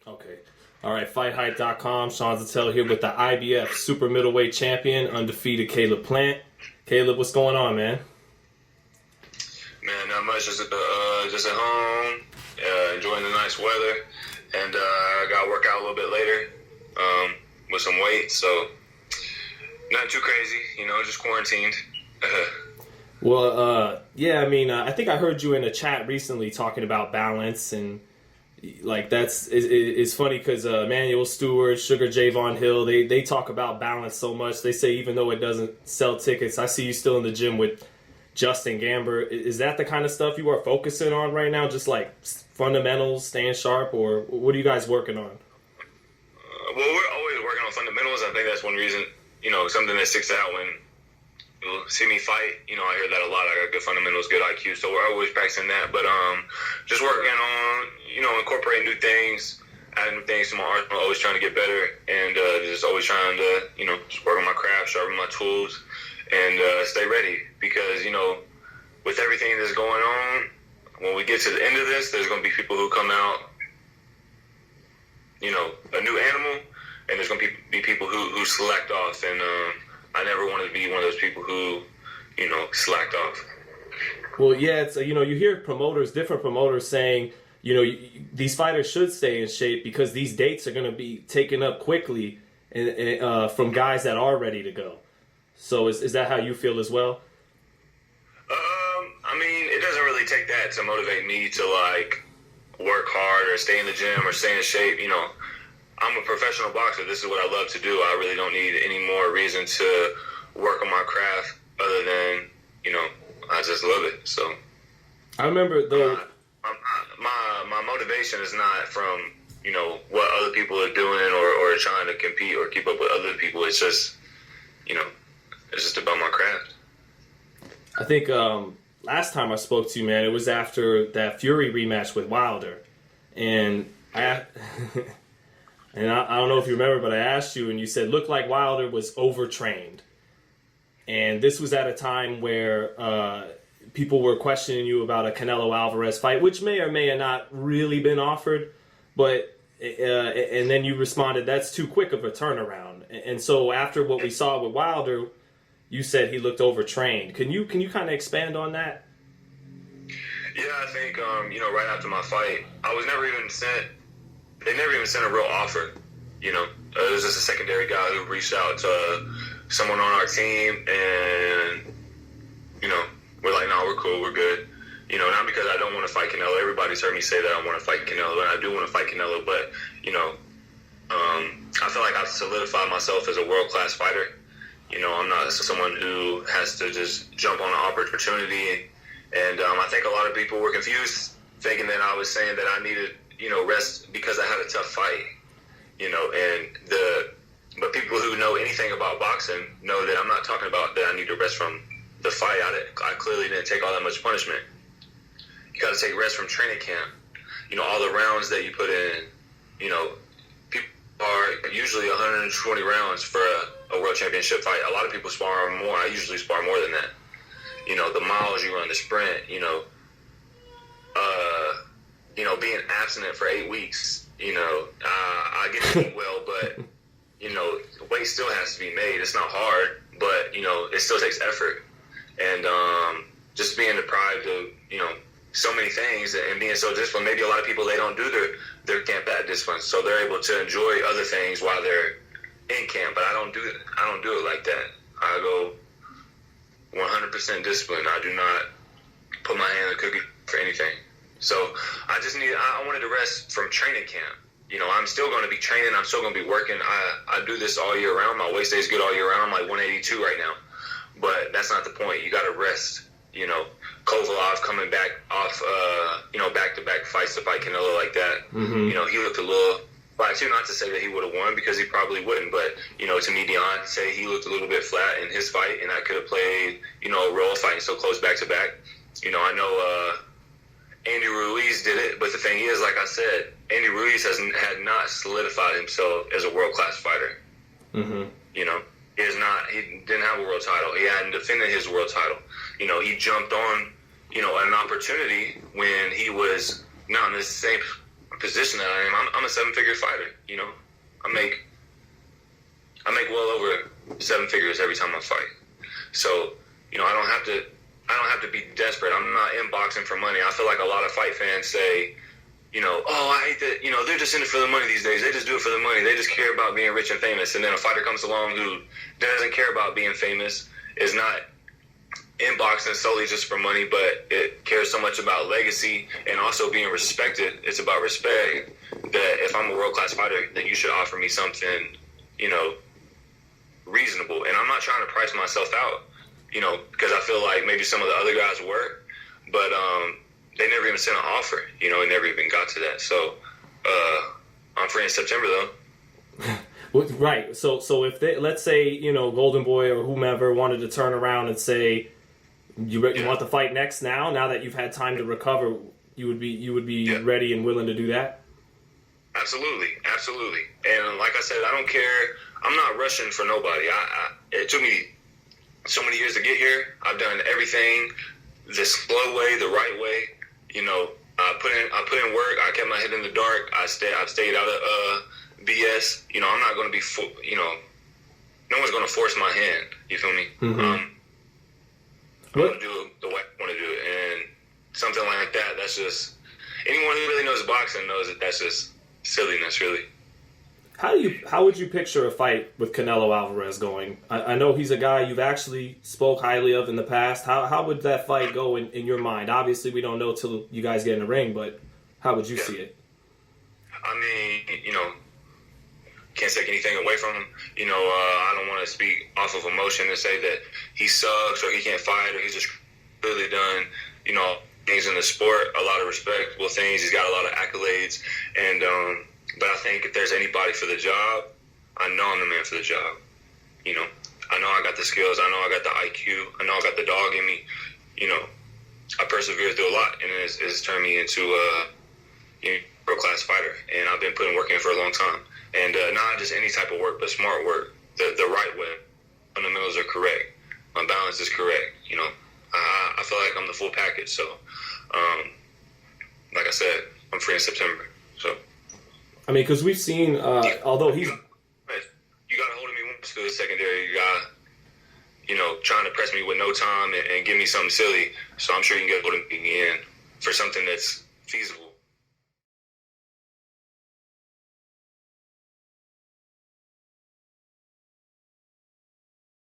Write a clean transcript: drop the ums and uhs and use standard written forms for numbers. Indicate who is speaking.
Speaker 1: Okay. All right, FightHype.com. Sean Zattel here with the IBF super middleweight champion, undefeated Caleb Plant. Caleb, what's going on, man?
Speaker 2: Man, not much. Just at home, enjoying the nice weather, and I got to work out a little bit later with some weight. So nothing too crazy, just quarantined.
Speaker 1: Well, yeah, I mean, I think I heard you in a chat recently talking about balance, and like it's funny because Manuel Stewart, Sugar Javon Hill, they talk about balance so much. They say even though it doesn't sell tickets, I see you still in the gym with Justin Gamber. Is that the kind of stuff you are focusing on right now? Just like fundamentals, staying sharp, or what are you guys working on?
Speaker 2: Well, we're always working on fundamentals. I think that's one reason, something that sticks out when you see me fight. I hear that a lot. I got good fundamentals, good IQ, so we're always practicing that. But just working on, incorporating new things, adding new things to my arsenal, always trying to get better, and just always trying to, just work on my craft, sharpen my tools, and stay ready. Because, with everything that's going on, when we get to the end of this, there's going to be people who come out, a new animal, and there's going to be people who select off, and I never wanted to be one of those people who, slacked off.
Speaker 1: Well, yeah, it's you hear different promoters saying, these fighters should stay in shape because these dates are going to be taken up quickly from guys that are ready to go. So is that how you feel as well?
Speaker 2: I mean, it doesn't really take that to motivate me to work hard or stay in the gym or stay in shape. I'm a professional boxer. This is what I love to do. I really don't need any more reason to work on my craft other than, I just love it. So
Speaker 1: I remember though.
Speaker 2: My motivation is not from, what other people are doing or trying to compete or keep up with other people. It's just, it's just about my craft.
Speaker 1: I think last time I spoke to you, man, it was after that Fury rematch with Wilder. And I don't know if you remember, but I asked you and you said, looked like Wilder was overtrained. And this was at a time where people were questioning you about a Canelo Alvarez fight, which may or may have not really been offered. But and then you responded, that's too quick of a turnaround. And so after what we saw with Wilder, you said he looked overtrained. Can you kind of expand on that?
Speaker 2: Yeah, I think, right after my fight, I was never even sent, they never even sent a real offer, it was just a secondary guy who reached out to someone on our team, and, we're like, no, we're cool, we're good. Not because I don't want to fight Canelo. Everybody's heard me say that I want to fight Canelo, and I do want to fight Canelo, but, I feel like I've solidified myself as a world-class fighter. I'm not someone who has to just jump on an opportunity. And I think a lot of people were confused, thinking that I was saying that I needed, rest because I had a tough fight. But people who know anything about boxing know that I'm not talking about that I need to rest from the fight. I clearly didn't take all that much punishment. You got to take rest from training camp. All the rounds that you put in, people are usually 120 rounds for a world championship fight. A lot of people spar more. I usually spar more than that. The miles you run, the sprint, being abstinent for 8 weeks, I get to eat well, but, weight still has to be made. It's not hard, but, it still takes effort. And just being deprived of, so many things and being so disciplined, maybe a lot of people, they don't do their camp that discipline, so they're able to enjoy other things while they're in camp. But I don't do it like that. I go 100% disciplined. I do not put my hand in the cookie for anything. So I wanted to rest from training camp. I'm still going to be training. I'm still going to be working. I do this all year round. My weight stays good all year round. I'm like 182 right now. But that's not the point. You got to rest. Kovalov coming back off, back-to-back fights to fight Canelo like that.
Speaker 1: Mm-hmm.
Speaker 2: He looked a little, but too, not to say that he would have won because he probably wouldn't, but, to me, Deontay, he looked a little bit flat in his fight, and I could have played, a role fighting so close back-to-back. I know Andy Ruiz did it, but the thing is, like I said, Andy Ruiz had not solidified himself as a world-class fighter.
Speaker 1: Mm-hmm.
Speaker 2: He didn't have a world title. He hadn't defended his world title. He jumped on, an opportunity when he was not in the same position that I am, I'm a 7-figure fighter. You know, I make well over 7 figures every time I fight. So, you know, I don't have to be desperate. I'm not in boxing for money. I feel like a lot of fight fans say, you know, oh, I hate that. You know, they're just in it for the money these days. They just do it for the money. They just care about being rich and famous. And then a fighter comes along who doesn't care about being famous, is not in boxing solely just for money, but it cares so much about legacy and also being respected. It's about respect, that if I'm a world-class fighter, then you should offer me something, you know, reasonable. And I'm not trying to price myself out, you know, because I feel like maybe some of the other guys were, but they never even sent an offer, you know, it never even got to that. So I'm free in September, though.
Speaker 1: Right. So if they, let's say, you know, Golden Boy or whomever wanted to turn around and say, you want the fight now that you've had time to recover, you would be ready and willing to do that?
Speaker 2: Absolutely. And like I said, I don't care. I'm not rushing for nobody. It took me so many years to get here. I've done everything the slow way, the right way. You know, I put in work. I kept my head in the dark. I've stayed out of BS. You know, I'm not going to be, you know, no one's going to force my hand. You feel me? Mm-hmm. I'm going to do it the way I want to do it. And something like that, that's just, anyone who really knows boxing knows that that's just silliness, really.
Speaker 1: How would you picture a fight with Canelo Alvarez going? I know he's a guy you've actually spoke highly of in the past. How would that fight go in your mind? Obviously, we don't know till you guys get in the ring, but how would you see it?
Speaker 2: I mean, you know, can't take anything away from him. You know, I don't want to speak off of emotion and say that he sucks or he can't fight or he's just really done, you know, things in the sport, a lot of respectable things. He's got a lot of accolades. And, but I think if there's anybody for the job, I know I'm the man for the job. You know, I know I got the skills. I know I got the IQ. I know I got the dog in me. You know, I persevered through a lot, and it's turned me into a world-class fighter. And I've been putting work in for a long time. And not just any type of work, but smart work, the right way. Fundamentals are correct. My balance is correct. You know, I feel like I'm the full package. So, like I said, I'm free in September. So,
Speaker 1: I mean, because we've seen, although he's,
Speaker 2: you got a hold of me once to the secondary. You got, you know, trying to press me with no time and give me something silly. So I'm sure you can get a hold of me again for something that's feasible.